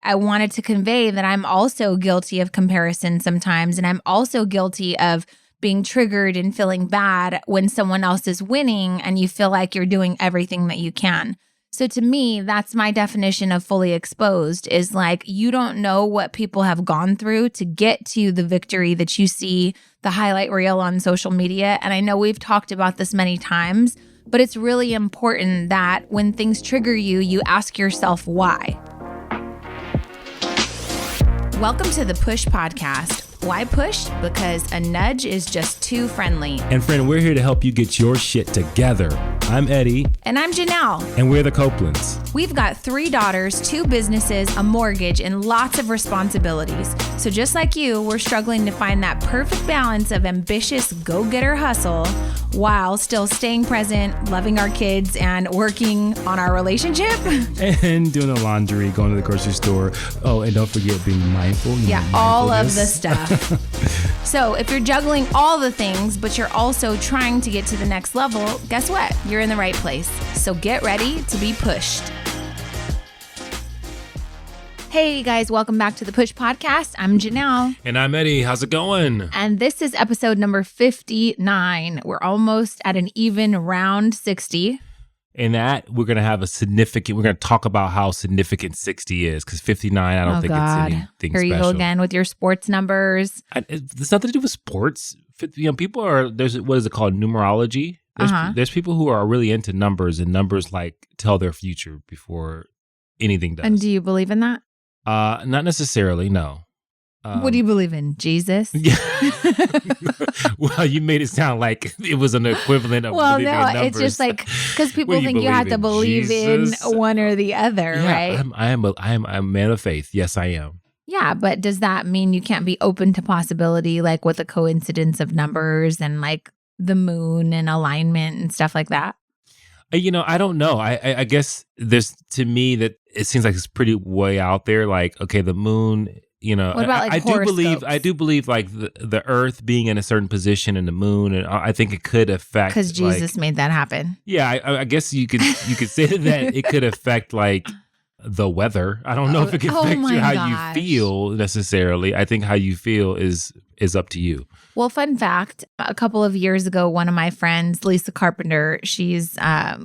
I wanted to convey that I'm also guilty of comparison sometimes, and I'm also guilty of being triggered and feeling bad when someone else is winning and you feel like you're doing everything that you can. So to me, that's my definition of fully exposed, is like you don't know what people have gone through to get to the victory that you see, the highlight reel on social media. And I know we've talked about this many times, but it's really important that when things trigger you, you ask yourself why. Welcome to the Push Podcast. Why push? Because a nudge is just too friendly. And friend, we're here to help you get your shit together. I'm Eddie. And I'm Janelle. And we're the Copelands. We've got 3 daughters, 2 businesses, a mortgage, and lots of responsibilities. So just like you, we're struggling to find that perfect balance of ambitious go-getter hustle while still staying present, loving our kids, and working on our relationship. And doing the laundry, going to the grocery store. Oh, and don't forget being mindful. Yeah, all of the stuff. So if you're juggling all the things, but you're also trying to get to the next level, guess what? You're in the right place. So get ready to be pushed. Hey guys, welcome back to the Push Podcast. I'm Janelle. And I'm Eddie. How's it going? And this is episode number 59. We're almost at an even round 60. And that we're going to talk about how significant 60 is, because 59, I don't think it's anything Here you special. go again with your sports numbers. It's nothing to do with sports. People are, what is it called? Numerology. There's people who are really into numbers, and numbers like tell their future before anything does. And do you believe in that? Not necessarily, no. What do you believe in? Jesus? Yeah. Well, you made it sound like it was an equivalent of believing in numbers. It's just like, because people think you have to believe in one or the other, right? I am a man of faith. Yes, I am. Yeah, but does that mean you can't be open to possibility, like with the coincidence of numbers and like the moon and alignment and stuff like that? I don't know. I guess there's, to me, that it seems like it's pretty way out there. Like, okay, the moon. What about like horoscopes? I do believe like the Earth being in a certain position and the moon, and I think it could affect, because Jesus made that happen. Yeah, I guess you could say that it could affect like the weather. I don't know if it can affect you how you feel necessarily. I think how you feel is up to you. Well, fun fact, a couple of years ago, one of my friends, Lisa Carpenter, she's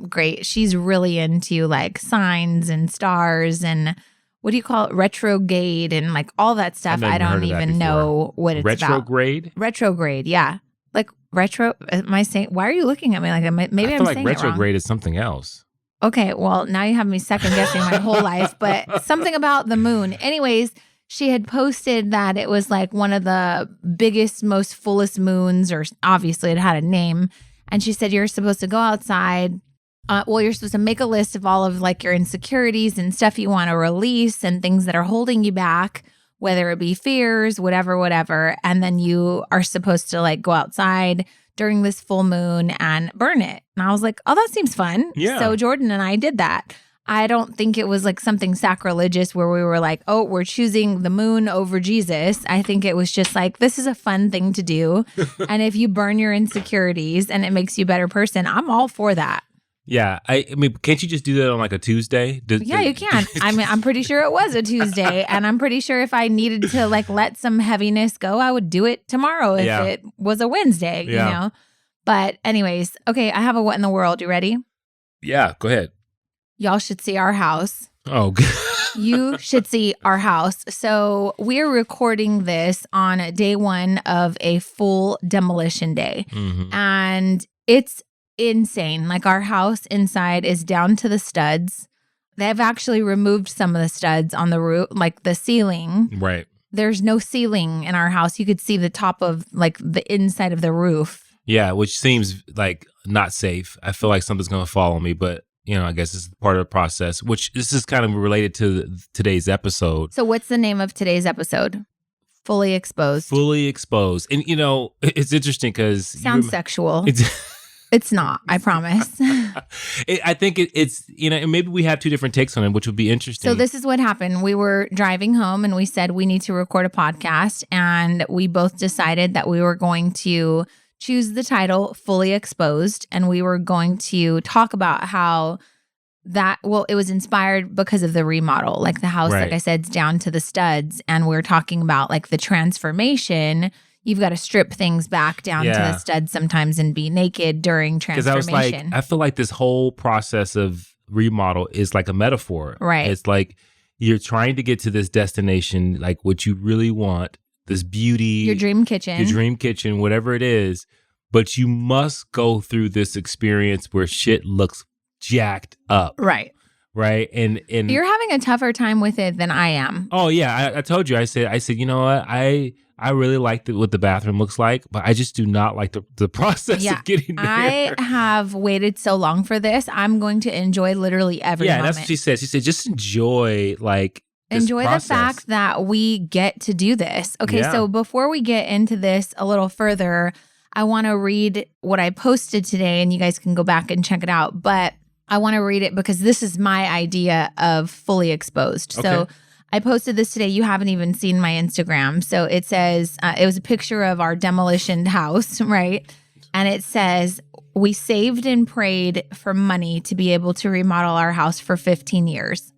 great. She's really into like signs and stars and what do you call it? Retrograde and like all that stuff. I don't even know what it's Retrograde? about. Retrograde, yeah. Like retro, am I saying, why are you looking at me like maybe I'm saying it wrong? I feel like retrograde is something else. Okay, well, now you have me second guessing my whole life, but something about the moon. Anyways, she had posted that it was like one of the biggest, most fullest moons, or obviously it had a name. And she said, you're supposed to go outside. You're supposed to make a list of all of like your insecurities and stuff you want to release and things that are holding you back, whether it be fears, whatever. And then you are supposed to like go outside during this full moon and burn it. And I was like, oh, that seems fun. Yeah. So Jordan and I did that. I don't think it was like something sacrilegious where we were like, oh, we're choosing the moon over Jesus. I think it was just like, this is a fun thing to do. And if you burn your insecurities and it makes you a better person, I'm all for that. Yeah, I mean, can't you just do that on like a Tuesday? Yeah, you can. I mean, I'm pretty sure it was a Tuesday, and I'm pretty sure if I needed to like let some heaviness go, I would do it tomorrow if it was a Wednesday, you know? But anyways, okay, I have a what in the world. You ready? Yeah, go ahead. Y'all should see our house. Oh, you should see our house. So we're recording this on day 1 of a full demolition day, and it's insane. Like our house inside is down to the studs. They've actually removed some of the studs on the roof, like the ceiling. Right. There's no ceiling in our house. You could see the top of like the inside of the roof. Yeah, which seems like not safe. I feel like something's going to fall on me, but I guess this is part of the process, which this is kind of related to today's episode. So what's the name of today's episode? Fully Exposed. Fully Exposed. And it's interesting because sounds sexual. It's not, I promise. I think it's, and maybe we have 2 different takes on it, which would be interesting. So this is what happened. We were driving home and we said we need to record a podcast. And we both decided that we were going to choose the title Fully Exposed. And we were going to talk about how it was inspired because of the remodel. Like the house, like I said, is down to the studs. And we're talking about like the transformation. You've got to strip things back down to the studs sometimes and be naked during transformation. Because I was like, I feel like this whole process of remodel is like a metaphor. Right. It's like you're trying to get to this destination, like what you really want, this beauty. Your dream kitchen, whatever it is. But you must go through this experience where shit looks jacked up. Right. Right. And you're having a tougher time with it than I am. Oh, yeah. I told you, I said, you know what? I really like what the bathroom looks like, but I just do not like the process of getting there. I have waited so long for this. I'm going to enjoy literally every moment. Yeah, that's what she said. She said, just enjoy this process. The fact that we get to do this. Okay, so before we get into this a little further, I want to read what I posted today, and you guys can go back and check it out. But I want to read it because this is my idea of fully exposed. Okay. So I posted this today. You haven't even seen my Instagram. So it says, it was a picture of our demolitioned house, right? And it says, we saved and prayed for money to be able to remodel our house for 15 years.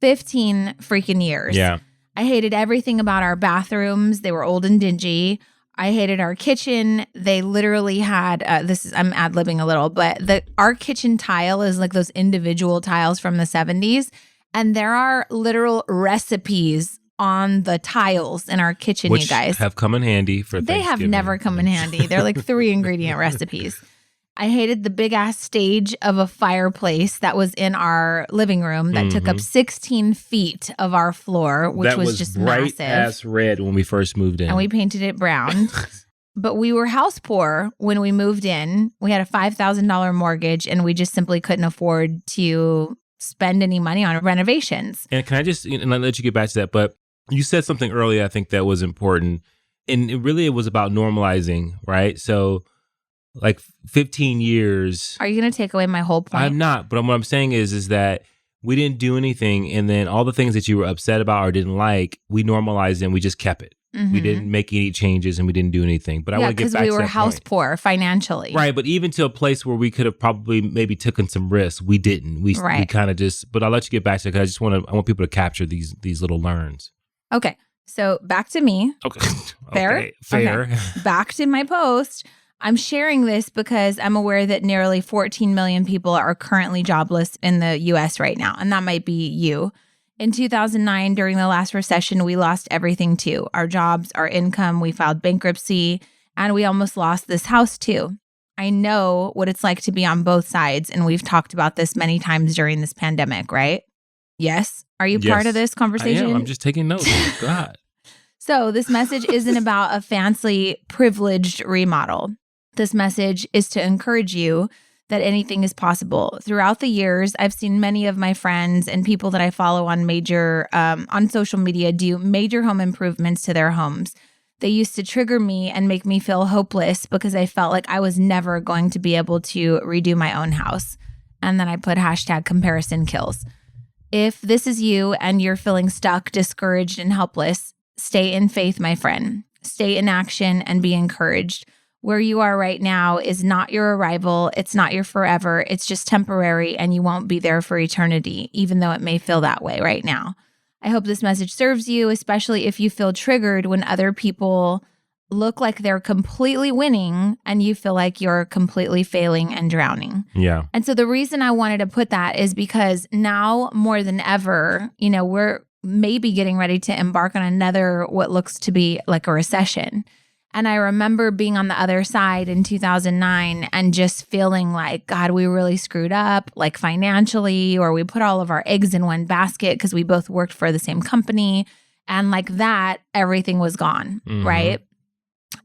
15 freaking years. Yeah. I hated everything about our bathrooms. They were old and dingy. I hated our kitchen. They literally had, I'm ad-libbing a little, but our kitchen tile is like those individual tiles from the 70s. And there are literal recipes on the tiles in our kitchen, which you guys. Have come in handy for Thanksgiving. They have never come in handy. They're like 3-ingredient recipes. I hated the big-ass stage of a fireplace that was in our living room that took up 16 feet of our floor, which was just massive. That was bright-ass red when we first moved in. And we painted it brown. But we were house poor when we moved in. We had a $5,000 mortgage, and we just simply couldn't afford to spend any money on renovations. And can I just, and I'll let you get back to that, but you said something earlier I think that was important. And it was about normalizing, right? So like 15 years. Are you going to take away my whole point? I'm not, but what I'm saying is that we didn't do anything, and then all the things that you were upset about or didn't like, we normalized and we just kept it. We didn't make any changes and we didn't do anything. But I want to get back to that because we were house poor financially. Right, but even to a place where we could have probably maybe taken some risks, we didn't. We kind of just, but I'll let you get back to it because I want people to capture these little learns. Okay, so back to me. Okay. Fair? Fair. Okay. Back to my post. I'm sharing this because I'm aware that nearly 14 million people are currently jobless in the U.S. right now, and that might be you. In 2009, during the last recession, we lost everything too. Our jobs, our income, we filed bankruptcy, and we almost lost this house too. I know what it's like to be on both sides, and we've talked about this many times during this pandemic, right? Yes? Are you part of this conversation? I am. I'm just taking notes. God. So this message isn't about a fancy, privileged remodel. This message is to encourage you that anything is possible. Throughout the years, I've seen many of my friends and people that I follow on on social media do major home improvements to their homes. They used to trigger me and make me feel hopeless because I felt like I was never going to be able to redo my own house. And then I put #comparison kills. If this is you and you're feeling stuck, discouraged, and helpless, stay in faith, my friend. Stay in action and be encouraged. Where you are right now is not your arrival. It's not your forever. It's just temporary, and you won't be there for eternity, even though it may feel that way right now. I hope this message serves you, especially if you feel triggered when other people look like they're completely winning and you feel like you're completely failing and drowning. Yeah. And so the reason I wanted to put that is because now more than ever, we're maybe getting ready to embark on another, what looks to be like a recession. And I remember being on the other side in 2009 and just feeling like, God, we really screwed up, like financially, or we put all of our eggs in one basket because we both worked for the same company. And like that, everything was gone, right?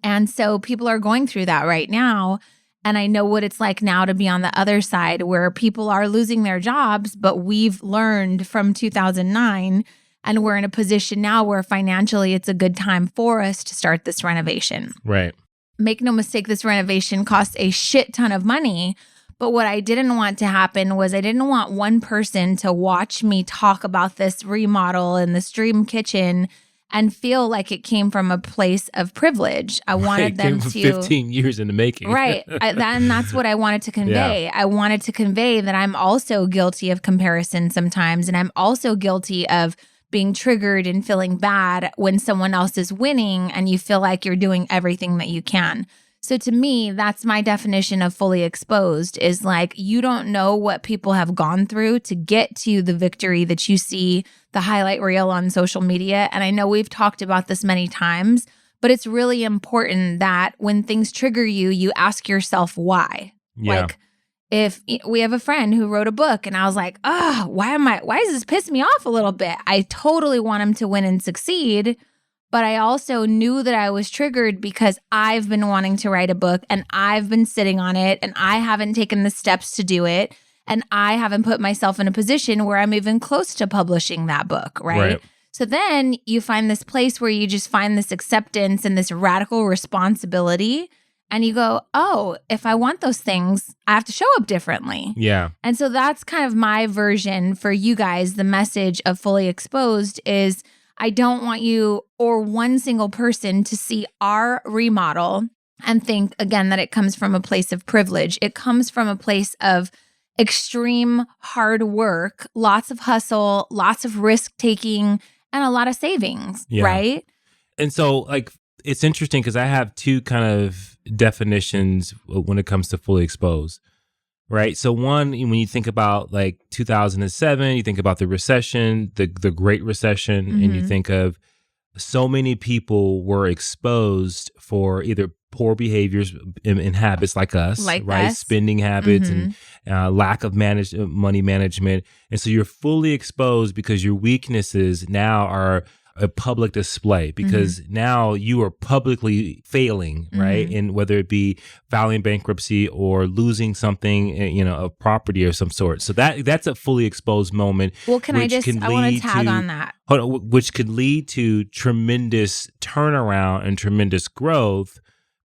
And so people are going through that right now. And I know what it's like now to be on the other side where people are losing their jobs, but we've learned from 2009 and we're in a position now where financially it's a good time for us to start this renovation. Right. Make no mistake, this renovation costs a shit ton of money. But what I didn't want to happen was I didn't want one person to watch me talk about this remodel and this dream kitchen and feel like it came from a place of privilege. I wanted them to 15 years in the making. Right. And that's what I wanted to convey. Yeah. I wanted to convey that I'm also guilty of comparison sometimes. And I'm also guilty of being triggered and feeling bad when someone else is winning and you feel like you're doing everything that you can. So to me, that's my definition of fully exposed, is like, you don't know what people have gone through to get to the victory that you see, the highlight reel on social media. And I know we've talked about this many times, but it's really important that when things trigger you, you ask yourself why. Yeah. Like, if we have a friend who wrote a book and I was like, why does this piss me off a little bit? I totally want him to win and succeed. But I also knew that I was triggered because I've been wanting to write a book and I've been sitting on it and I haven't taken the steps to do it. And I haven't put myself in a position where I'm even close to publishing that book, right? So then you find this place where you just find this acceptance and this radical responsibility. And you go, oh, if I want those things, I have to show up differently. Yeah. And so that's kind of my version for you guys. The message of Fully Exposed is, I don't want you or one single person to see our remodel and think, again, that it comes from a place of privilege. It comes from a place of extreme hard work, lots of hustle, lots of risk taking, and a lot of savings, right? And so, like, it's interesting because I have two kind of definitions when it comes to fully exposed. Right. So one, when you think about like 2007, you think about the recession, the Great Recession, and you think of so many people were exposed for either poor behaviors in habits like us, right? Spending habits and lack of money management. And so you're fully exposed because your weaknesses now are a public display, because now you are publicly failing, right? And whether it be filing bankruptcy or losing something, a property of some sort. So that's a fully exposed moment. Well, I want to tag on that. Which could lead to tremendous turnaround and tremendous growth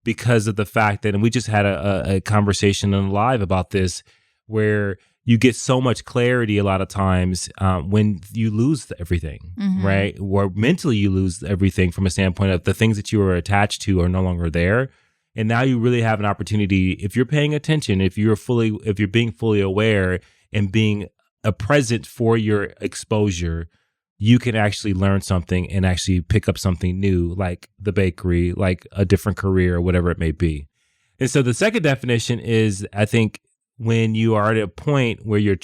because of the fact that, and we just had a conversation on live about this, where you get so much clarity a lot of times when you lose everything, right? Or mentally you lose everything from a standpoint of the things that you were attached to are no longer there. And now you really have an opportunity, if you're paying attention, if you're being fully aware and being a present for your exposure, you can actually learn something and actually pick up something new, like the bakery, like a different career, or whatever it may be. And so the second definition is, I think, when you are at a point where you're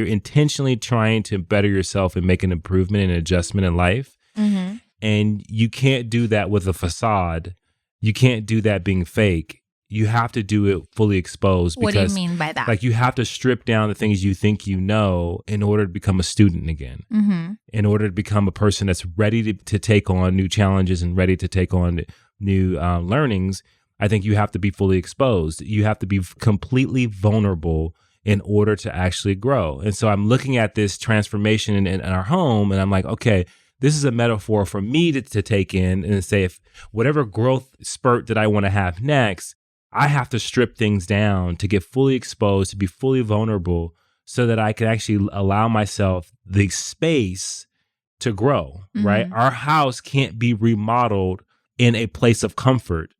intentionally trying to better yourself and make an improvement and adjustment in life. And you can't do that with a facade. You can't do that being fake. You have to do it fully exposed. What do you mean by that? Like, you have to strip down the things you think you know in order to become a student again. In order to become a person that's ready to take on new challenges and ready to take on new learnings. I think you have to be fully exposed. You have to be completely vulnerable in order to actually grow. And so I'm looking at this transformation in our home, and I'm like, okay, this is a metaphor for me to take in and say, if whatever growth spurt that I want to have next, I have to strip things down to get fully exposed, to be fully vulnerable, so that I can actually allow myself the space to grow, right? Our house can't be remodeled in a place of comfort.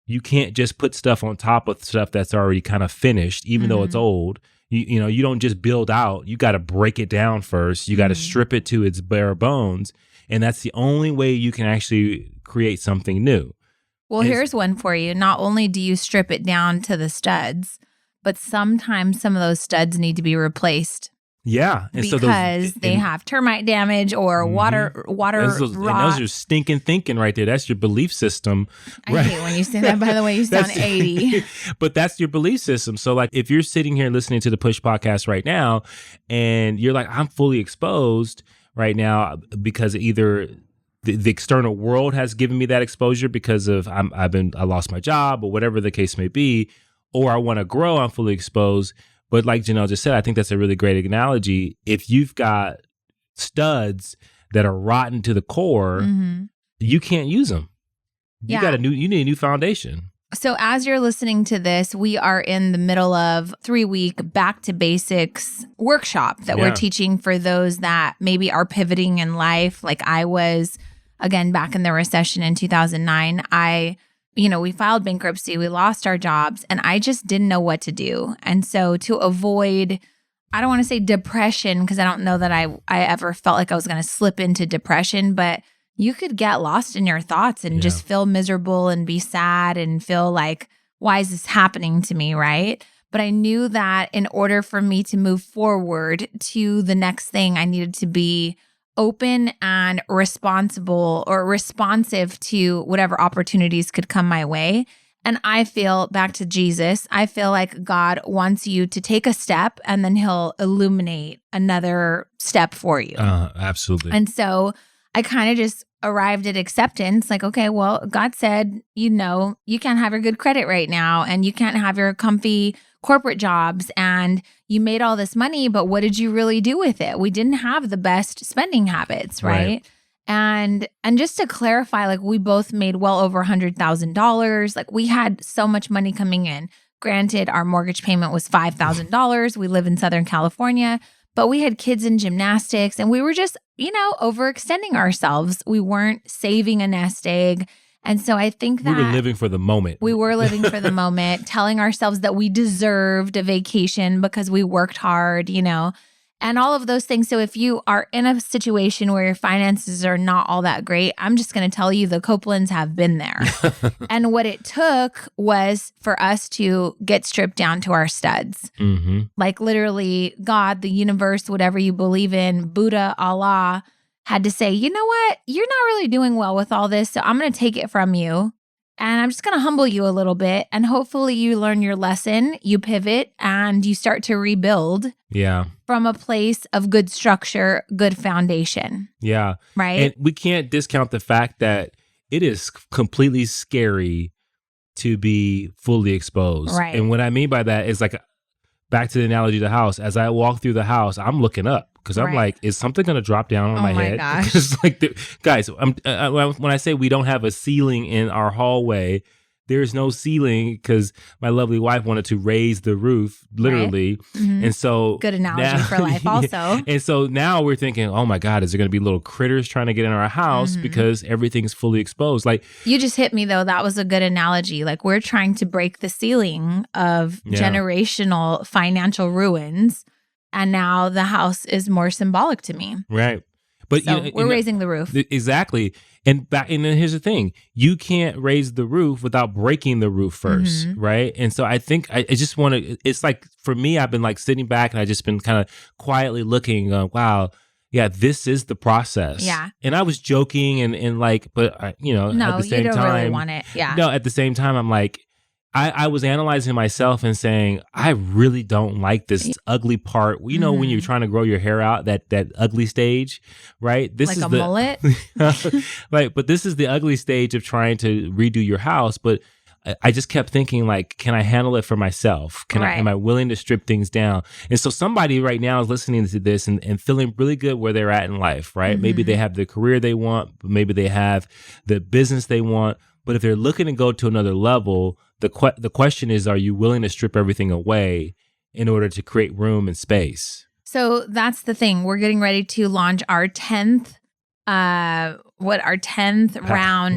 You can't just put stuff on top of stuff that's already kind of finished, even though it's old. You don't just build out. You got to break it down first. You got to strip it to its bare bones. And that's the only way you can actually create something new. Well, here's one for you. Not only do you strip it down to the studs, but sometimes some of those studs need to be replaced. Yeah. And because they have termite damage or water rot. Those are stinking thinking right there. That's your belief system. I hate when you say that, by the way. You sound 80. But that's your belief system. So, like, if you're sitting here listening to the Push podcast right now and you're like, I'm fully exposed right now because either the external world has given me that exposure because of I lost my job or whatever the case may be, or I want to grow, I'm fully exposed. But like Janelle just said, I think that's a really great analogy. If you've got studs that are rotten to the core, you can't use them. You need a new foundation. So as you're listening to this, we are in the middle of 3-week Back to Basics workshop that we're teaching for those that maybe are pivoting in life, like I was. again, back in the recession in 2009, we filed bankruptcy, we lost our jobs, and I just didn't know what to do. And so to avoid, I don't want to say depression, because I don't know that I ever felt like I was going to slip into depression, but you could get lost in your thoughts and just feel miserable and be sad and feel like, why is this happening to me, right? But I knew that in order for me to move forward to the next thing, I needed to be open and responsible or responsive to whatever opportunities could come my way. And I feel, back to Jesus, I feel like God wants you to take a step and then he'll illuminate another step for you. Absolutely. And so I kind of just arrived at acceptance, like, okay, well, God said, you can't have your good credit right now, and you can't have your comfy corporate jobs, and you made all this money, but what did you really do with it? We didn't have the best spending habits, right? And just to clarify, like, we both made well over $100,000. Like, we had so much money coming in. Granted, our mortgage payment was $5,000. We live in Southern California, but we had kids in gymnastics, and we were just, overextending ourselves. We weren't saving a nest egg. And so I think that we were living for the moment. We were living for the moment, telling ourselves that we deserved a vacation because we worked hard, and all of those things. So if you are in a situation where your finances are not all that great, I'm just going to tell you the Copelands have been there. And what it took was for us to get stripped down to our studs. Mm-hmm. Like, literally, God, the universe, whatever you believe in, Buddha, Allah, had to say, you know what? You're not really doing well with all this, so I'm going to take it from you. And I'm just going to humble you a little bit. And hopefully you learn your lesson, you pivot, and you start to rebuild from a place of good structure, good foundation. Yeah. Right? And we can't discount the fact that it is completely scary to be fully exposed. Right. And what I mean by that is, like, back to the analogy of the house. As I walk through the house, I'm looking up. Because I'm like, is something going to drop down on my head? Gosh. It's like, guys, when I say we don't have a ceiling in our hallway, there's no ceiling because my lovely wife wanted to raise the roof, literally. Right. Mm-hmm. And so good analogy for life also. And so now we're thinking, oh my God, is there going to be little critters trying to get in our house because everything's fully exposed? Like, you just hit me though. That was a good analogy. Like, we're trying to break the ceiling of generational financial ruins. And now the house is more symbolic to me. Right. But so we're raising the roof. Exactly. And then here's the thing. You can't raise the roof without breaking the roof first, right? And so I think I just want to, it's like, for me, I've been like sitting back and I just been kind of quietly looking, wow, yeah, this is the process. Yeah. And I was joking and like, but at the same no, you don't time. really want it. Yeah. No, at the same time, I'm like, I was analyzing myself and saying, I really don't like this ugly part. When you're trying to grow your hair out, that ugly stage, right? This like is a the mullet? Right. But this is the ugly stage of trying to redo your house. But I just kept thinking, like, can I handle it for myself? Am I willing to strip things down? And so somebody right now is listening to this and feeling really good where they're at in life, right? Maybe they have the career they want, maybe they have the business they want. But if they're looking to go to another level, the question is, are you willing to strip everything away in order to create room and space? So that's the thing. We're getting ready to launch our 10th round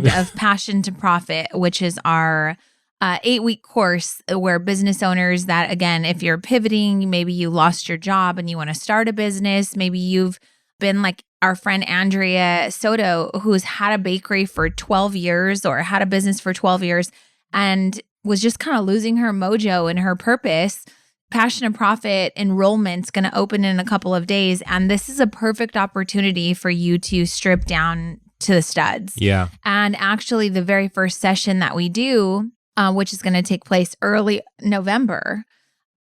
of Passion to Profit, which is our 8-week course where business owners that, again, if you're pivoting, maybe you lost your job and you want to start a business, maybe you've been like our friend Andrea Soto, who's had a bakery for 12 years or had a business for 12 years and was just kind of losing her mojo and her purpose. Passion to Profit enrollment's going to open in a couple of days. And this is a perfect opportunity for you to strip down to the studs. Yeah. And actually the very first session that we do, which is going to take place early November,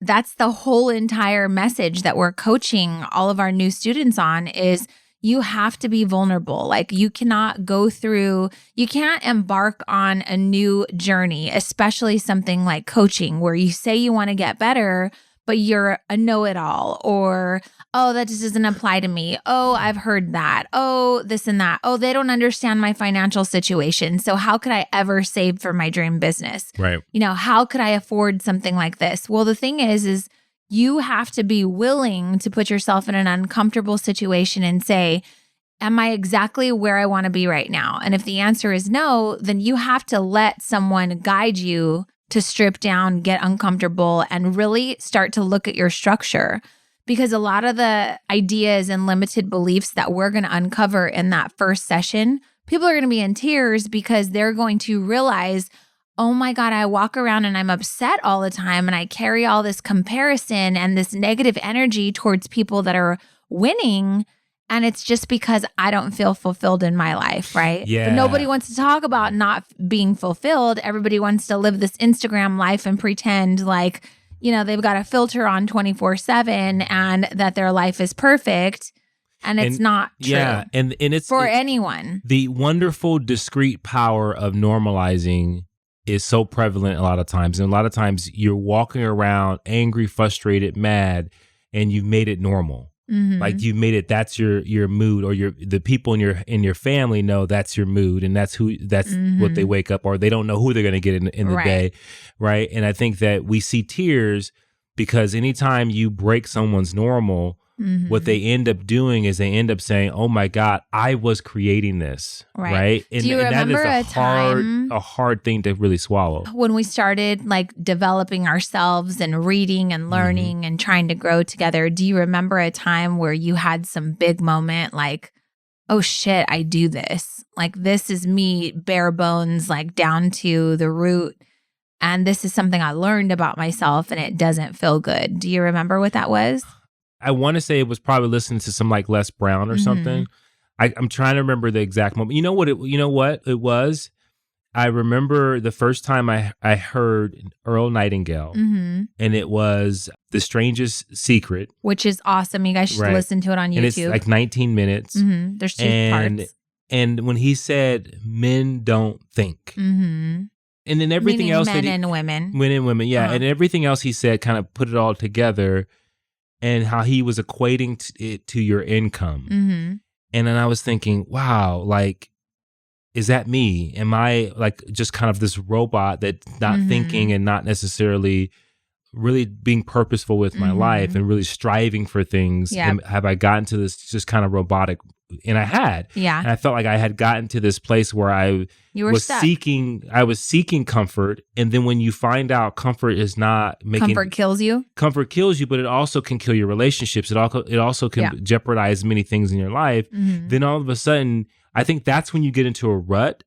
that's the whole entire message that we're coaching all of our new students on is you have to be vulnerable. Like, you can't embark on a new journey, especially something like coaching where you say you want to get better, but you're a know-it-all, or, oh, that just doesn't apply to me. Oh, I've heard that. Oh, this and that. Oh, they don't understand my financial situation. So how could I ever save for my dream business? Right. How could I afford something like this? Well, the thing is you have to be willing to put yourself in an uncomfortable situation and say, am I exactly where I want to be right now? And if the answer is no, then you have to let someone guide you to strip down, get uncomfortable, and really start to look at your structure. Because a lot of the ideas and limited beliefs that we're going to uncover in that first session, people are going to be in tears because they're going to realize, oh my God, I walk around and I'm upset all the time and I carry all this comparison and this negative energy towards people that are winning. And it's just because I don't feel fulfilled in my life, right? Yeah. But nobody wants to talk about not being fulfilled. Everybody wants to live this Instagram life and pretend like, you know, they've got a filter on 24/7 and that their life is perfect. And it's not true. Yeah. And it's for anyone. The wonderful discrete power of normalizing is so prevalent a lot of times. And a lot of times you're walking around angry, frustrated, mad, and you've made it normal. Mm-hmm. Like you made it, that's your mood, or the people in your family know that's your mood, and that's what they wake up, or they don't know who they're going to get in the day, right? And I think that we see tears because anytime you break someone's normal, what they end up doing is they end up saying, "Oh my God, I was creating this," right? And, do you remember that is a hard thing to really swallow. When we started like developing ourselves and reading and learning and trying to grow together, do you remember a time where you had some big moment like, oh shit, I do this. Like this is me bare bones, like down to the root. And this is something I learned about myself and it doesn't feel good. Do you remember what that was? I want to say it was probably listening to some like Les Brown or something. I'm trying to remember the exact moment. You know what it was? I remember the first time I heard Earl Nightingale, and it was The Strangest Secret. Which is awesome. You guys should listen to it on YouTube. And it's like 19 minutes. There's 2 parts. And when he said, men don't think. And then everything meaning else. Men and women. Men and women, yeah. And everything else he said kind of put it all together. And how he was equating it to your income. And then I was thinking, wow, like, is that me? Am I like just kind of this robot that's not thinking and not necessarily really being purposeful with my life and really striving for things? And have I gotten to this just kind of robotic? And I had. Yeah. And I felt like I had gotten to this place where I was seeking comfort. And then when you find out comfort is not making... Comfort kills you, but it also can kill your relationships. It also can jeopardize many things in your life. Then all of a sudden, I think that's when you get into a rut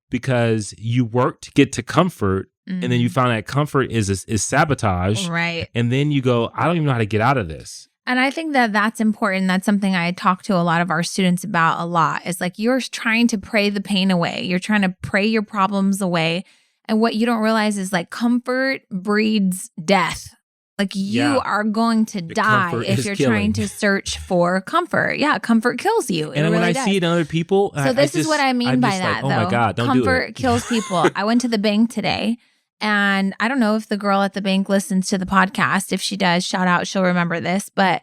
because you work to get to comfort. And then you find that comfort is sabotage. Right. And then you go, I don't even know how to get out of this. And I think that that's important. That's something I talk to a lot of our students about a lot. It's like you're trying to pray the pain away. You're trying to pray your problems away. And what you don't realize is like comfort breeds death. Like you are going to die if you're trying to search for comfort. Yeah, comfort kills you. And when I see it in other people. So this is what I mean by that, though. Oh my God, don't do it. Comfort kills people. I went to the bank today. And I don't know if the girl at the bank listens to the podcast. If she does, shout out, she'll remember this. But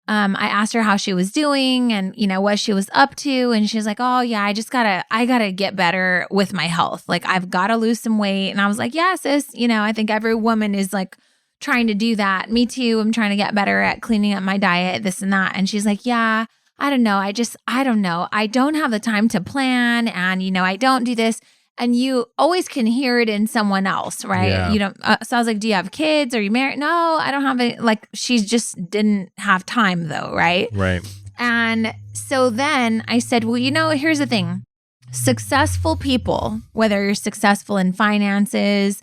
I asked her how she was doing and, you know, what she was up to. And she's like, oh, yeah, I gotta get better with my health. Like, I've got to lose some weight. And I was like, yeah, sis, you know, I think every woman is like trying to do that. Me too. I'm trying to get better at cleaning up my diet, this and that. And she's like, yeah, I don't know. I don't know. I don't have the time to plan. And, you know, I don't do this. And you always can hear it in someone else, right? Yeah. You know. So I was like, "Do you have kids? Are you married?" No, I don't have any. Like, she just didn't have time, though, right? Right. And so then I said, "Well, you know, here's the thing: successful people, whether you're successful in finances,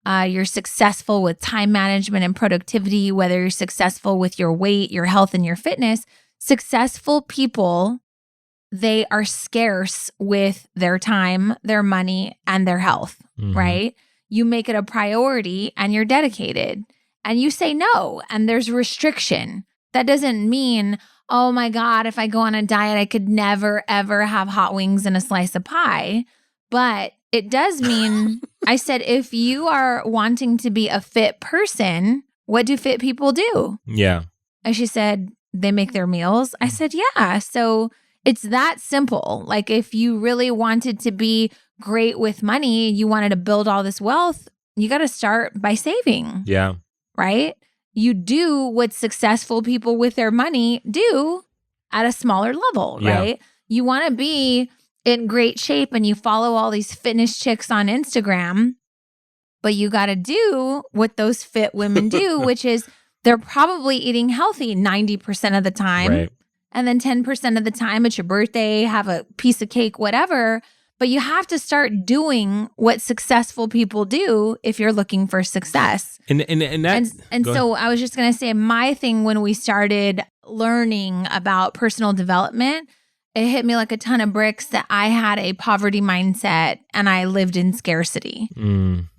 you're successful with time management and productivity, whether you're successful with your weight, your health, and your fitness, successful people." They are scarce with their time, their money, and their health, right? You make it a priority and you're dedicated and you say no and there's restriction. That doesn't mean, oh my God, if I go on a diet, I could never, ever have hot wings and a slice of pie. But it does mean, I said, if you are wanting to be a fit person, what do fit people do? Yeah. And she said, they make their meals. I said, yeah. So it's that simple. Like if you really wanted to be great with money, you wanted to build all this wealth, you got to start by saving. Yeah. Right? You do what successful people with their money do at a smaller level, right? you want to be in great shape and you follow all these fitness chicks on Instagram, but you got to do what those fit women do, which is they're probably eating healthy 90% of the time. Right. And then 10% of the time it's your birthday, have a piece of cake, whatever. But you have to start doing what successful people do if you're looking for success. And so I was just going to say, my thing when we started learning about personal development, it hit me like a ton of bricks that I had a poverty mindset and I lived in scarcity.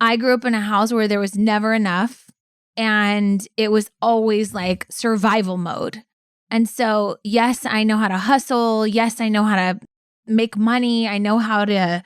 I grew up in a house where there was never enough and it was always like survival mode. And so, yes, I know how to hustle. Yes, I know how to make money. I know how to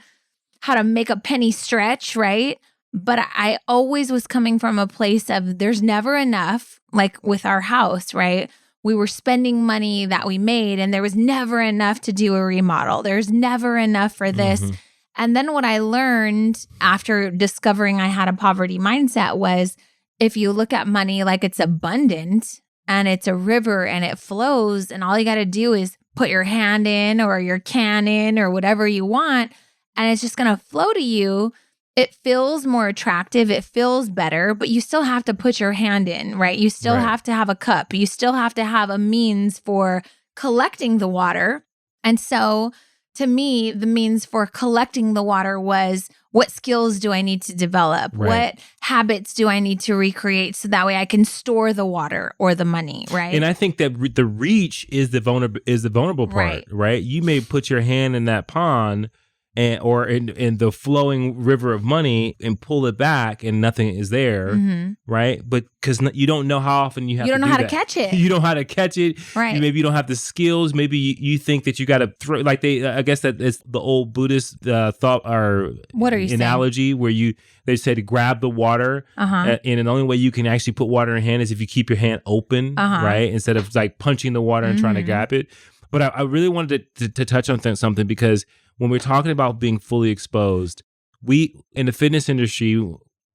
make a penny stretch, right? But I always was coming from a place of there's never enough, like with our house, right? We were spending money that we made and there was never enough to do a remodel. There's never enough for this. Mm-hmm. And then what I learned after discovering I had a poverty mindset was if you look at money like it's abundant and it's a river and it flows and all you got to do is put your hand in or your can in or whatever you want and it's just going to flow to you. It feels more attractive. It feels better, but you still have to put your hand in, right? You still have to have a cup. You still have to have a means for collecting the water. And so to me, the means for collecting the water was what skills do I need to develop? Right. What habits do I need to recreate so that way I can store the water or the money, right? And I think that the reach is the vulnerable part, right? You may put your hand in that pond or in the flowing river of money and pull it back and nothing is there, right? But because you don't know how often you have to do that. You don't know how to catch it. You don't know how to catch it. Right. Maybe you don't have the skills. Maybe you think that you got to throw, like I guess that it's the old Buddhist thought or what are you analogy saying? Where they say to grab the water. And the only way you can actually put water in your hand is if you keep your hand open, right? Instead of like punching the water and trying to grab it. But I really wanted to touch on something because when we're talking about being fully exposed, we in the fitness industry,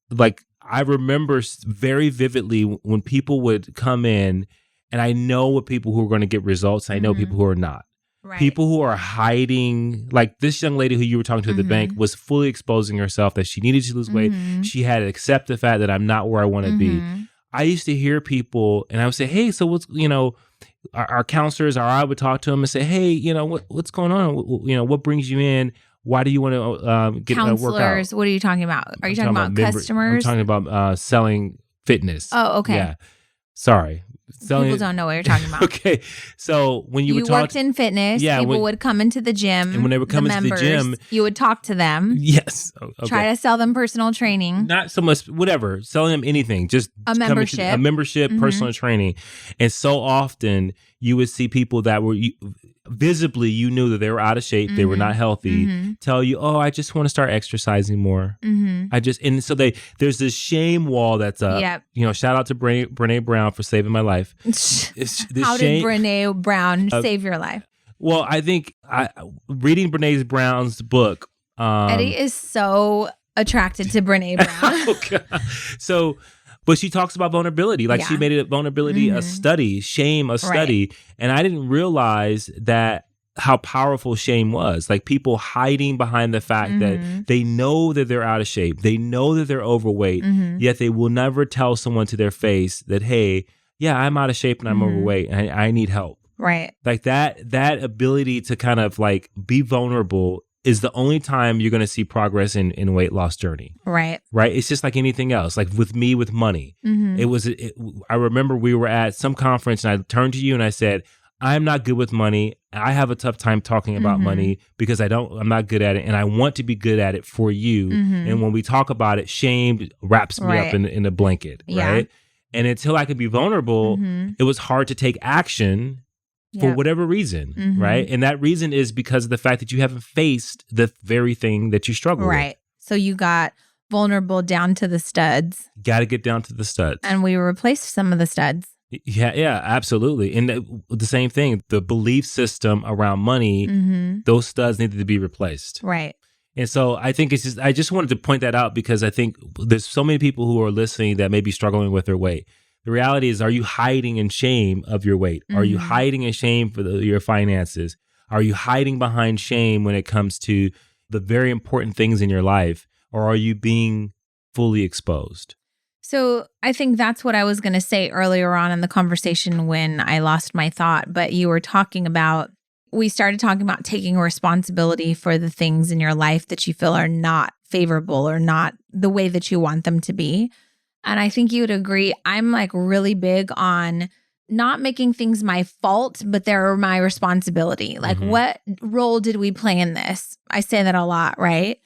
like I remember very vividly when people would come in, and I know what people who are going to get results. I know people who are not. Right. People who are hiding, like this young lady who you were talking to at the bank was fully exposing herself that she needed to lose weight. She had to accept the fact that I'm not where I want to be. I used to hear people, and I would say, "Hey, so what's Our counselors, or I would talk to them and say, "Hey, what's going on? What brings you in? Why do you want to get a workout?" Counselors, what are you talking about? Are you talking about customers? I'm talking about selling fitness. Oh, okay. Yeah. Sorry. People don't know what you're talking about. Okay. So when you worked in fitness, people would come into the gym. And when they would come into the gym, you would talk to them. Yes. Okay. Try to sell them personal training. Not so much, whatever, selling them anything, just a membership. Personal training. And so often you would see people that were visibly, you knew that they were out of shape, they were not healthy, tell you, "Oh, I just want to start exercising more." And so there's this shame wall that's up. Yep. Shout out to Brene Brown for saving my life. How did Brene Brown save your life? Well, I think reading Brene Brown's book. Eddie is so attracted to Brene Brown. Okay. But she talks about vulnerability. Like she made it vulnerability a study, shame a study. And I didn't realize how powerful shame was. Like people hiding behind the fact that they know that they're out of shape. They know that they're overweight, yet they will never tell someone to their face that, "Hey, yeah, I'm out of shape and I'm overweight and I need help." Right. Like that ability to kind of like be vulnerable is the only time you're going to see progress in weight loss journey. Right. Right. It's just like anything else. Like with me, with money, I remember we were at some conference and I turned to you and I said, "I'm not good with money. I have a tough time talking about money because I'm not good at it. And I want to be good at it for you. And when we talk about it, shame wraps me up in a blanket." Right. And until I could be vulnerable, it was hard to take action for whatever reason, right? And that reason is because of the fact that you haven't faced the very thing that you struggle with. Right. So you got vulnerable down to the studs. Got to get down to the studs. And we replaced some of the studs. Yeah, absolutely. And the same thing, the belief system around money, those studs needed to be replaced. Right. And so I think I just wanted to point that out because I think there's so many people who are listening that may be struggling with their weight. The reality is, are you hiding in shame of your weight? Are you hiding in shame for your finances? Are you hiding behind shame when it comes to the very important things in your life? Or are you being fully exposed? So I think that's what I was going to say earlier on in the conversation when I lost my thought. But you were talking about, we started talking about taking responsibility for the things in your life that you feel are not favorable or not the way that you want them to be. And I think you would agree, I'm like really big on not making things my fault, but they're my responsibility. Like, what role did we play in this? I say that a lot, right?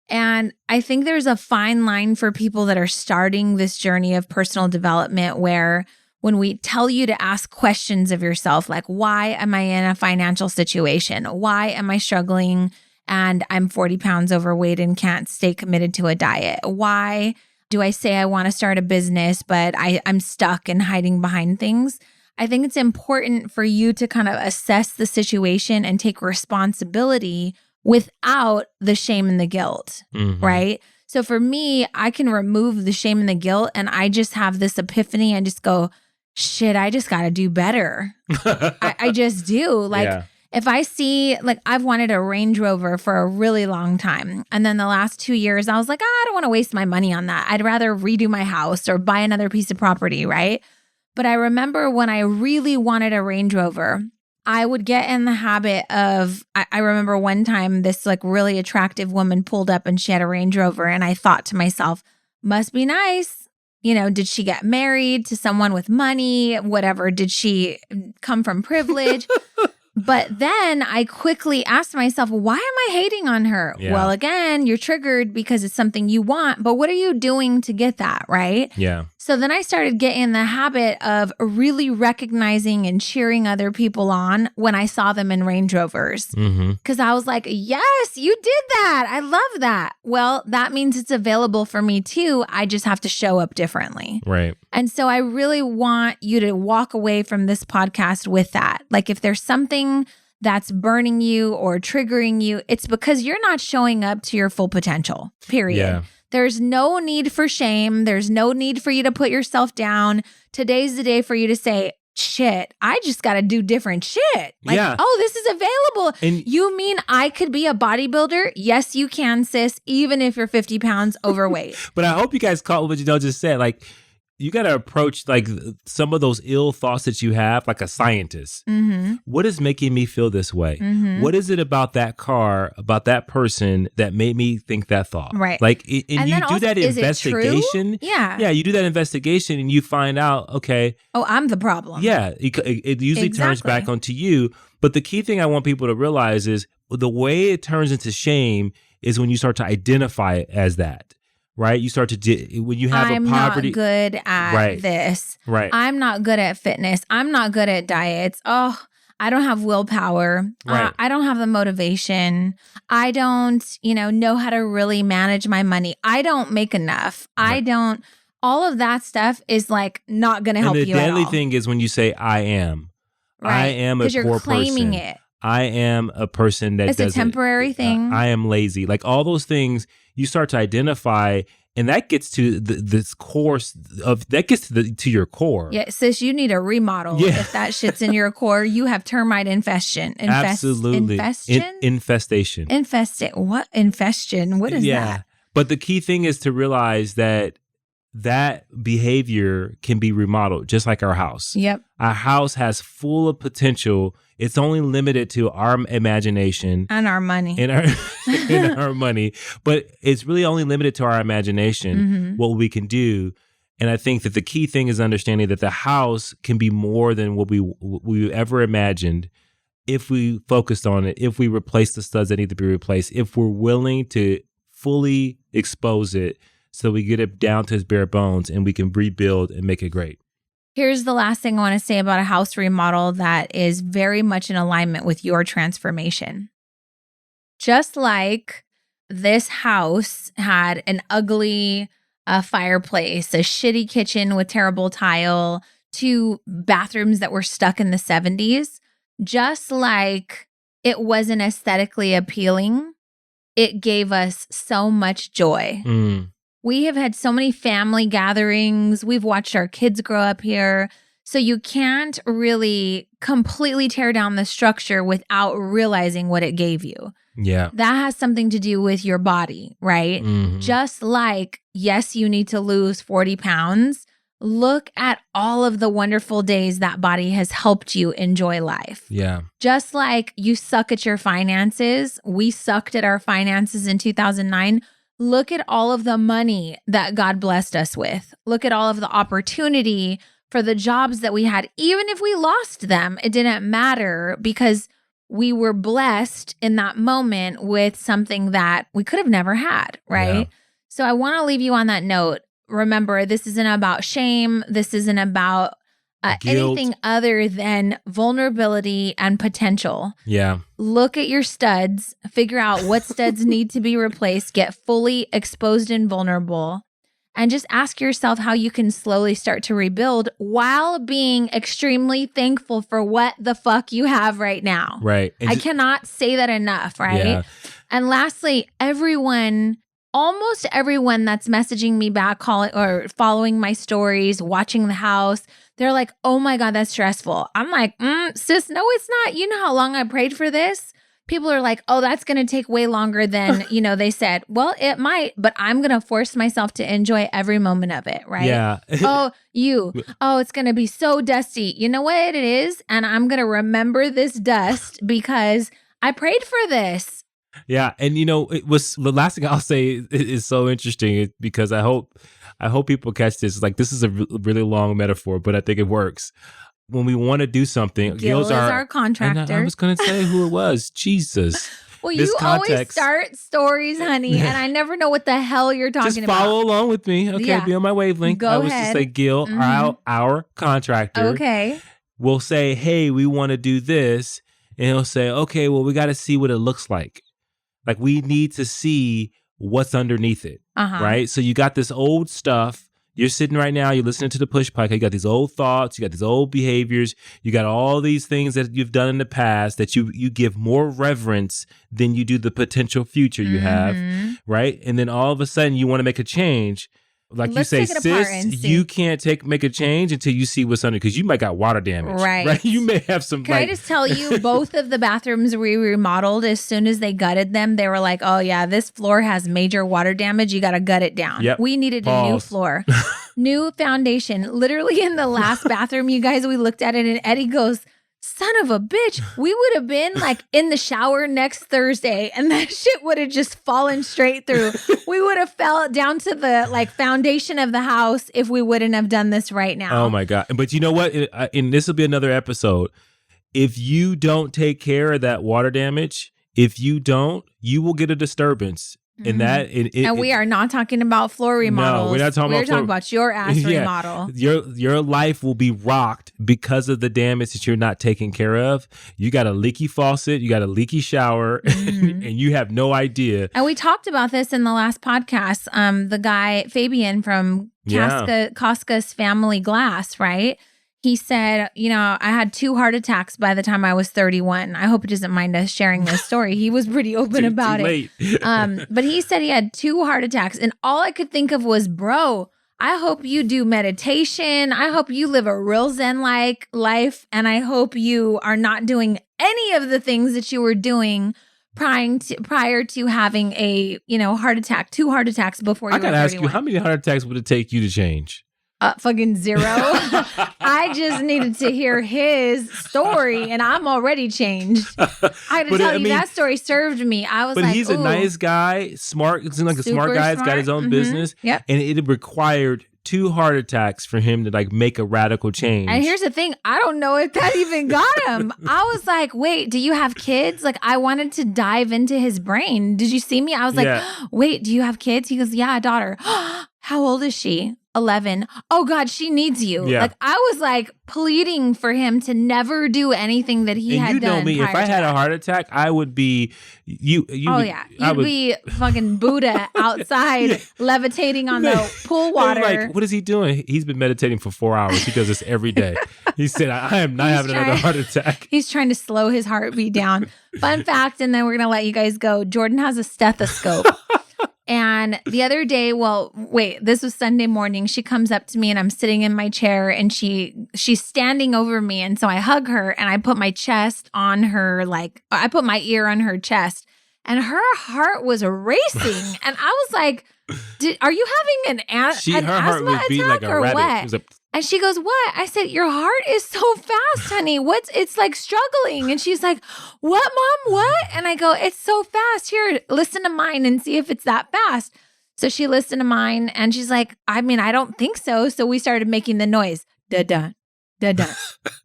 And I think there's a fine line for people that are starting this journey of personal development where when we tell you to ask questions of yourself, like, why am I in a financial situation? Why am I struggling and I'm 40 pounds overweight and can't stay committed to a diet? Why do I say I want to start a business, but I'm stuck and hiding behind things? I think it's important for you to kind of assess the situation and take responsibility without the shame and the guilt, right? So for me, I can remove the shame and the guilt and I just have this epiphany and just go, shit, I just got to do better. I just do. Like, if I see, like, I've wanted a Range Rover for a really long time. And then the last 2 years, I was like, I don't want to waste my money on that. I'd rather redo my house or buy another piece of property, right? But I remember when I really wanted a Range Rover, I would get in the habit of, I remember one time this like really attractive woman pulled up and she had a Range Rover. And I thought to myself, must be nice. You know, did she get married to someone with money? Whatever. Did she come from privilege? But then I quickly asked myself, why am I hating on her? Yeah. Well, again, you're triggered because it's something you want, but what are you doing to get that, right? Yeah. So then I started getting in the habit of really recognizing and cheering other people on when I saw them in Range Rovers. Because I was like, yes, you did that. I love that. Well, that means it's available for me too. I just have to show up differently. Right. And so I really want you to walk away from this podcast with that. Like if there's something that's burning you or triggering you, it's because you're not showing up to your full potential, period. Yeah. There's no need for shame. There's no need for you to put yourself down. Today's the day for you to say, shit, I just got to do different shit. Like, oh, this is available. And you mean I could be a bodybuilder? Yes, you can, sis, even if you're 50 pounds overweight. But I hope you guys caught what Janelle just said. Like, you got to approach like some of those ill thoughts that you have like a scientist. What is making me feel this way? What is it about that car, about that person that made me think that thought? Right. Like, and you do also, that investigation. Yeah, you do that investigation and you find out, okay. Oh, I'm the problem. Yeah, it usually turns back onto you. But the key thing I want people to realize is the way it turns into shame is when you start to identify it as that. Right? You start to, when you have I'm a poverty. I'm not good at this. Right. I'm not good at fitness. I'm not good at diets. Oh, I don't have willpower. Right. I don't have the motivation. I don't, know how to really manage my money. I don't make enough. Right. I don't, all of that stuff is like not going to help you at all. And the deadly thing is when you say, I am. Right. I am a poor person. Because you're claiming it. I am a person that it's a temporary thing. I am lazy. Like all those things you start to identify, and that gets to this course of that gets to your core. Yeah, sis, you need a remodel. Yeah. If that shit's in your core, you have termite infestation. Absolutely. Infestation. What infestation? What is that? But the key thing is to realize that behavior can be remodeled, just like our house. Yep. Our house has full of potential. It's only limited to our imagination. And our money. And our money. But it's really only limited to our imagination, what we can do. And I think that the key thing is understanding that the house can be more than what we ever imagined if we focused on it, if we replace the studs that need to be replaced, if we're willing to fully expose it so we get it down to its bare bones and we can rebuild and make it great. Here's the last thing I want to say about a house remodel that is very much in alignment with your transformation. Just like this house had an ugly fireplace, a shitty kitchen with terrible tile, 2 bathrooms that were stuck in the 70s, just like it wasn't aesthetically appealing, it gave us so much joy. We have had so many family gatherings. We've watched our kids grow up here. So you can't really completely tear down the structure without realizing what it gave you. Yeah. That has something to do with your body, right? Mhm. Just like, yes, you need to lose 40 pounds. Look at all of the wonderful days that body has helped you enjoy life. Yeah. Just like you suck at your finances, we sucked at our finances in 2009. Look at all of the money that God blessed us with. Look at all of the opportunity for the jobs that we had. Even if we lost them, it didn't matter because we were blessed in that moment with something that we could have never had, right? Yeah. So I want to leave you on that note. Remember, this isn't about shame. This isn't about Guilt. anything other than vulnerability and potential. Yeah. Look at your studs, figure out what studs need to be replaced, get fully exposed and vulnerable, and just ask yourself how you can slowly start to rebuild while being extremely thankful for what the fuck you have right now. Right. I cannot say that enough, right? Yeah. And lastly, almost everyone that's messaging me back, calling or following my stories, watching the house, they're like, oh my God, that's stressful. I'm like, sis, no, it's not. You know how long I prayed for this? People are like, oh, that's going to take way longer than, they said. Well, it might, but I'm going to force myself to enjoy every moment of it, right? Yeah. It's going to be so dusty. You know what it is? And I'm going to remember this dust because I prayed for this. Yeah. And it was the last thing I'll say is so interesting because I hope people catch this. Like, this is a really long metaphor, but I think it works. When we want to do something, Gil is our contractor. I was going to say who it was. Jesus. Well, you always start stories, honey, and I never know what the hell you're talking about. Just follow along with me. Okay, Yeah. be on my wavelength. Go I was ahead. to say Gil, our contractor. Okay. Will say, hey, we want to do this. And he'll say, okay, well, we got to see what it looks like. Like, we need to see what's underneath it, right? So you got this old stuff. You're sitting right now, you're listening to the push podcast. You got these old thoughts, you got these old behaviors, you got all these things that you've done in the past that you give more reverence than you do the potential future you have, right? And then all of a sudden you want to make a change. Like Let's you say, take it apart and sis, see. you can't make a change until you see what's under, because you might got water damage, right? You may have some. Can I just tell you, both of the bathrooms we remodeled, as soon as they gutted them, they were like, oh yeah, this floor has major water damage. You got to gut it down. Yep. We needed a new floor, new foundation. Literally in the last bathroom, you guys, we looked at it and Eddie goes, son of a bitch, we would have been like in the shower next Thursday and that shit would have just fallen straight through. We would have fell down to the foundation of the house if we wouldn't have done this right now. Oh my God. But you know what? And this will be another episode. If you don't take care of that water damage, you will get a disturbance. And we are not talking about floor remodels. No, we're not talking about your ass remodel. Your life will be rocked because of the damage that you're not taking care of. You got a leaky faucet, you got a leaky shower, and you have no idea. And we talked about this in the last podcast. The guy Fabian from Casca's Family Glass, right? He said, I had 2 heart attacks by the time I was 31. I hope he doesn't mind us sharing this story. He was pretty open about it. But he said he had 2 heart attacks. And all I could think of was, bro, I hope you do meditation. I hope you live a real Zen-like life. And I hope you are not doing any of the things that you were doing prior to having a, heart attack, 2 heart attacks before you were 31. I got to ask you, how many heart attacks would it take you to change? Fucking 0. I just needed to hear his story and I'm already changed. I had to tell you, that story served me. I was but he's a nice guy, smart. It seems like a smart guy. He's got his own business. Yep. And it required 2 heart attacks for him to make a radical change. And here's the thing. I don't know if that even got him. I was like, wait, do you have kids? I wanted to dive into his brain. Did you see me? I was like, wait, do you have kids? He goes, yeah, a daughter. How old is she? 11. Oh God, she needs you. Yeah. I was pleading for him to never do anything that he had done. And you know me, if I had a heart attack, I would be you'd be fucking Buddha outside levitating on the pool water. What is he doing? He's been meditating for 4 hours. He does this every day. He said, I am not having another heart attack. He's trying to slow his heartbeat down. Fun fact, and then we're gonna let you guys go. Jordan has a stethoscope. And the other day, this was Sunday morning. She comes up to me and I'm sitting in my chair and she's standing over me. And so I hug her and I put my chest on her, I put my ear on her chest and her heart was racing. And I was like, are you having an asthma attack or what? And she goes, what? I said, your heart is so fast, honey. It's like struggling. And she's like, what, Mom? What? And I go, it's so fast. Here, listen to mine and see if it's that fast. So she listened to mine and she's like, I don't think so. So we started making the noise. Da-dun, da-dun,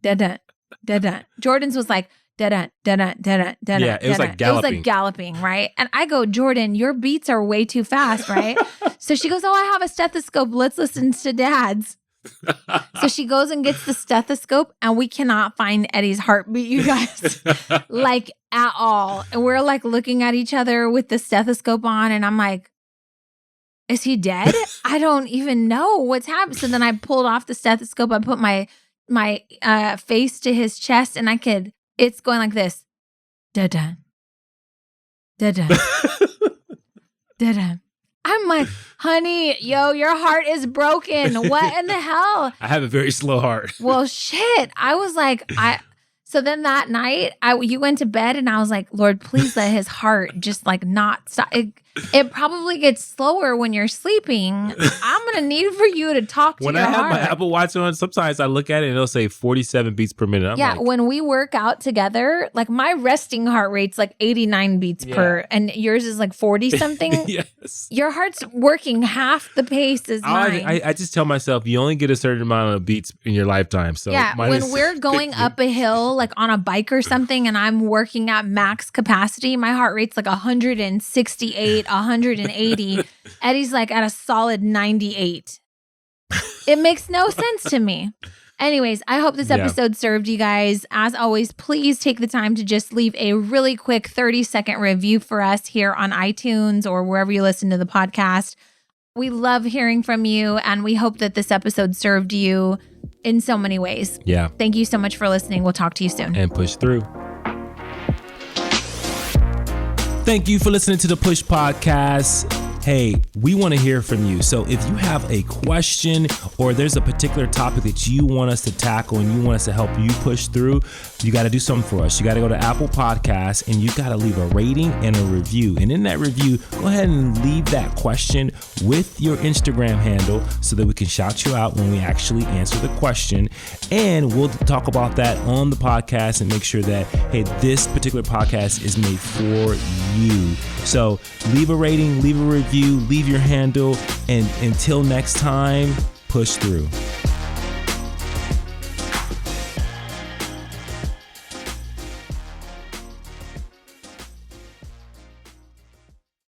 da-dun, da-dun. Jordan's was like, da-dun, da-dun, da-dun, da-dun. Yeah, it was like galloping. It was like galloping, right? And I go, Jordan, your beats are way too fast, right? So she goes, I have a stethoscope. Let's listen to Dad's. So she goes and gets the stethoscope and we cannot find Eddie's heartbeat, you guys, like at all. And we're like looking at each other with the stethoscope on and I'm like, is he dead? I don't even know what's happened. So then I pulled off the stethoscope. I put my face to his chest and it's going like this. Da-da. Da-da. Da-da. I'm like, honey, your heart is broken. What in the hell? I have a very slow heart. Well, shit. I was like, so then that night, you went to bed and I was like, Lord, please let his heart just like not stop. It probably gets slower when you're sleeping. I'm going to need for you to talk to your heart. When I have my Apple Watch on, sometimes I look at it and it'll say 47 beats per minute. I'm like, when we work out together, like my resting heart rate's like 89 beats per, and yours is like 40 something. Yes. Your heart's working half the pace as mine. I just tell myself, you only get a certain amount of beats in your lifetime. So when we're going up a hill, like on a bike or something, and I'm working at max capacity, my heart rate's like 168, 180. Eddie's like at a solid 98. It makes no sense to me. Anyways, I hope this episode served you guys. As always, please take the time to just leave a really quick 30-second review for us here on iTunes or wherever you listen to the podcast. We love hearing from you, and we hope that this episode served you in so many ways. Yeah. Thank you so much for listening. We'll talk to you soon. And push through. Thank you for listening to the Push Podcast. Hey, we want to hear from you. So if you have a question or there's a particular topic that you want us to tackle and you want us to help you push through, you got to do something for us. You got to go to Apple Podcasts and you got to leave a rating and a review. And in that review, go ahead and leave that question with your Instagram handle so that we can shout you out when we actually answer the question. And we'll talk about that on the podcast and make sure that, hey, this particular podcast is made for you. So leave a rating, leave a review, leave your handle, and until next time, push through.